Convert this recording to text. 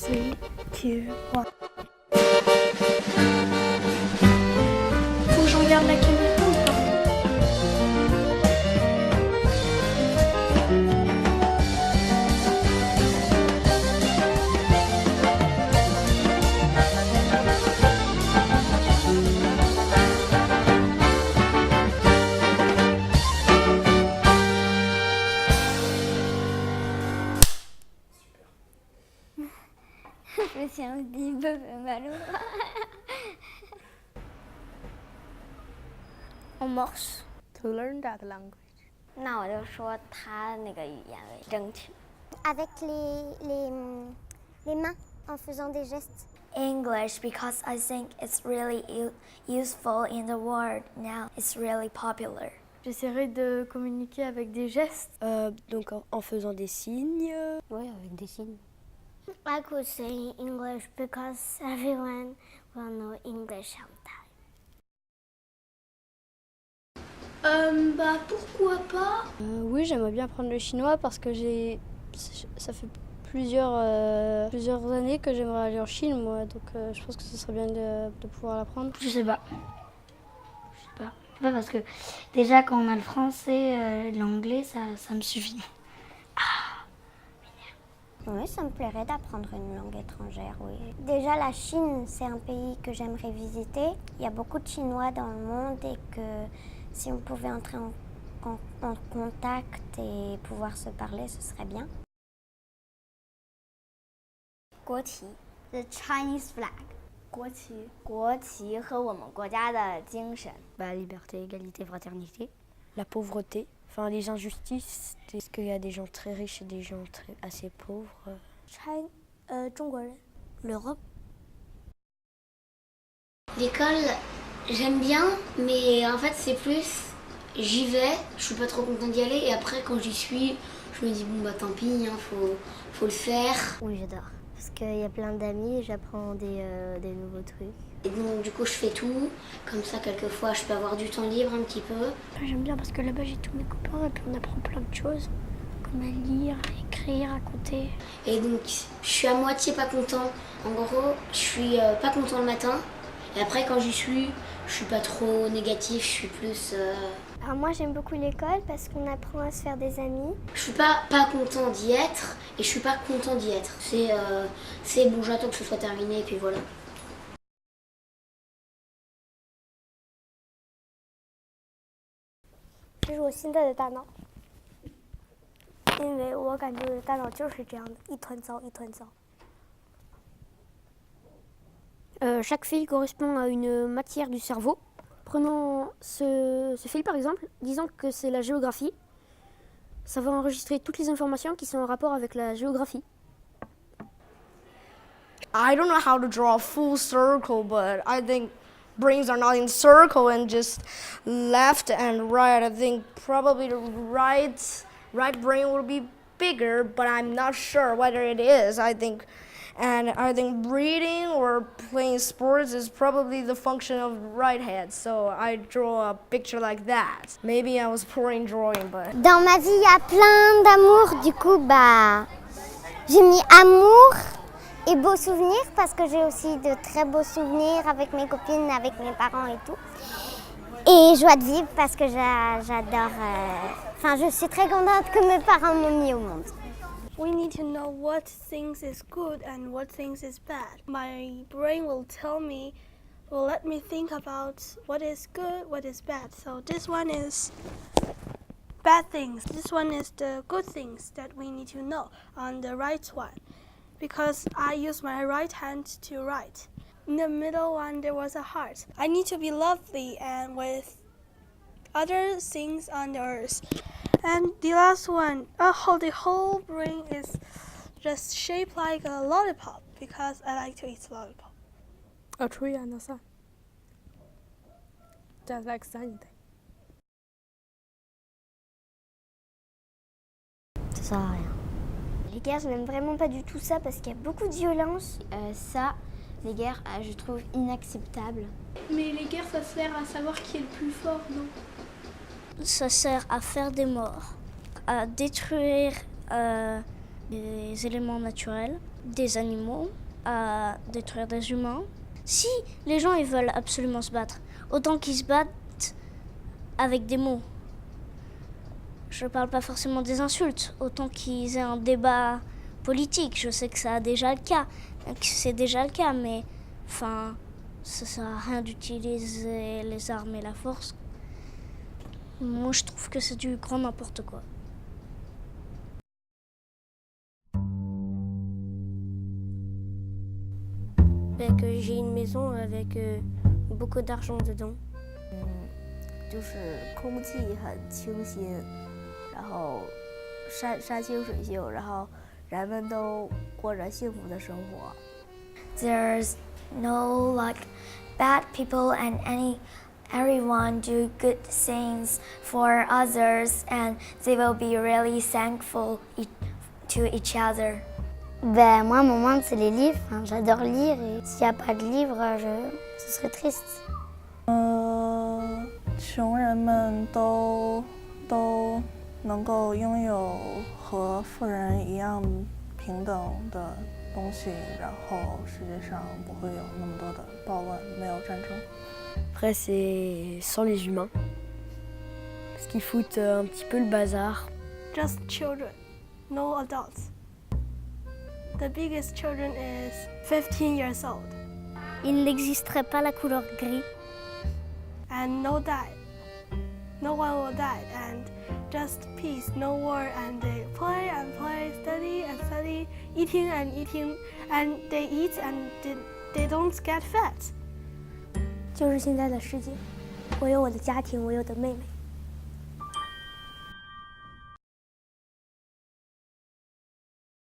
3, 2, 1. Faut que je regarde la caméra ou pas? Je me suis un petit peu mal au bras. En morse. To learn that language. 那我就说他那个语言为争取。 Avec les mains, en faisant des gestes. English because I think it's really useful in the world now. It's really popular. J'essaierai de communiquer avec des gestes. Donc en faisant des signes. Oui, avec des signes. I could say English because everyone will know English sometime. Bah pourquoi pas? Oui, j'aimerais bien apprendre le chinois parce que ça fait plusieurs années que j'aimerais aller en Chine, moi. Donc je pense que ce serait bien de pouvoir l'apprendre. Je sais pas. Je sais pas parce que déjà quand on a le français, l'anglais, ça me suffit. Oui, ça me plairait d'apprendre une langue étrangère, oui. Déjà, la Chine, c'est un pays que j'aimerais visiter. Il y a beaucoup de Chinois dans le monde et que si on pouvait entrer en contact et pouvoir se parler, ce serait bien. 国旗 the Chinese flag. 国旗。国旗和我们国家的精神。 Bah, liberté, égalité, fraternité. La pauvreté, enfin les injustices. Est-ce qu'il y a des gens très riches et des gens assez pauvres? 中国人。 L'Europe. L'école, j'aime bien, mais en fait c'est plus, j'y vais, je suis pas trop contente d'y aller, et après quand j'y suis, je me dis bon bah tant pis, hein, faut le faire. Oui, j'adore. Parce qu'il y a plein d'amis et j'apprends des nouveaux trucs. Et donc du coup je fais tout, comme ça quelquefois je peux avoir du temps libre un petit peu. J'aime bien parce que là-bas j'ai tous mes copains et puis on apprend plein de choses, comme à lire, à écrire, à compter. Et donc je suis à moitié pas content, en gros je suis pas content le matin, et après quand j'y suis, je suis pas trop négatif, je suis plus... Alors moi j'aime beaucoup l'école parce qu'on apprend à se faire des amis. Je suis pas content d'y être, et je suis pas content d'y être. C'est bon, j'attends que ce soit terminé, et puis voilà. 这是我现在的大脑，因为我感觉我的大脑就是这样的，一团糟一团糟。Chaque fil correspond à une matière du cerveau. Prenons ce fil par exemple, disons que c'est la géographie. Ça va enregistrer toutes les informations qui sont en rapport avec la géographie. I don't know how to draw a full circle, but I think brains are not in circle and just left and right. I think probably the right brain will be bigger, but I'm not sure whether it is. I think breathing or playing sports is probably the function of right head. So I draw a picture like that. Maybe I was poor in drawing, but... Dans ma vie, il y a plein d'amour. Du coup, bah, j'ai mis amour et beaux souvenirs parce que j'ai aussi de très beaux souvenirs avec mes copines, avec mes parents et tout. Et joie de vivre parce que j'adore... Enfin, je suis très contente que mes parents m'ont mis au monde. We need to know what things is good and what things is bad. My brain will let me think about what is good, what is bad. So this one is bad things. This one is the good things that we need to know on the right one. Because I use my right hand to write. In the middle one, there was a heart. I need to be lovely and with other things on the earth. And the last one, the whole brain is just shaped like a lollipop because I like to eat lollipop. A tree and the sun. Just like sunny day. Ça sert à rien. Les guerres, je n'aime vraiment pas du tout ça parce qu'il y a beaucoup de violence. Ça, les guerres, je trouve inacceptable. Mais les guerres, ça sert à savoir qui est le plus fort, non? Ça sert à faire des morts, à détruire des éléments naturels. des animaux, à détruire des humains. Si les gens ils veulent absolument se battre, autant qu'ils se battent avec des mots. Je ne parle pas forcément des insultes, autant qu'ils aient un débat politique. Je sais que c'est déjà le cas, mais enfin, ça sert à rien d'utiliser les armes et la force. Moi, je trouve que c'est du grand n'importe quoi. Que j'ai une maison avec beaucoup d'argent dedans. 就是空气很清新，然后山清水秀，然后人们都过着幸福的生活。 There's no like bad people and everyone do good things for others and they will be really thankful to each other. Ben, moi, mon monde, c'est les livres. Enfin, j'adore lire et s'il n'y a pas de livres, ce serait triste. 穷人们都能够拥有和富人一样平等的东西，然后世界上不会有那么多的暴乱，没有战争。 Après, c'est sans les humains. Parce qu'ils foutent un petit peu le bazar. Just children, no adults. The biggest children is 15 years old. Il n'existerait pas la couleur gris. And no die. No one will die and just peace, no war, and they play and play, study and study, eating and eating, and they eat and they don't get fat. 就是现在的世界，我有我的家庭，我有的妹妹。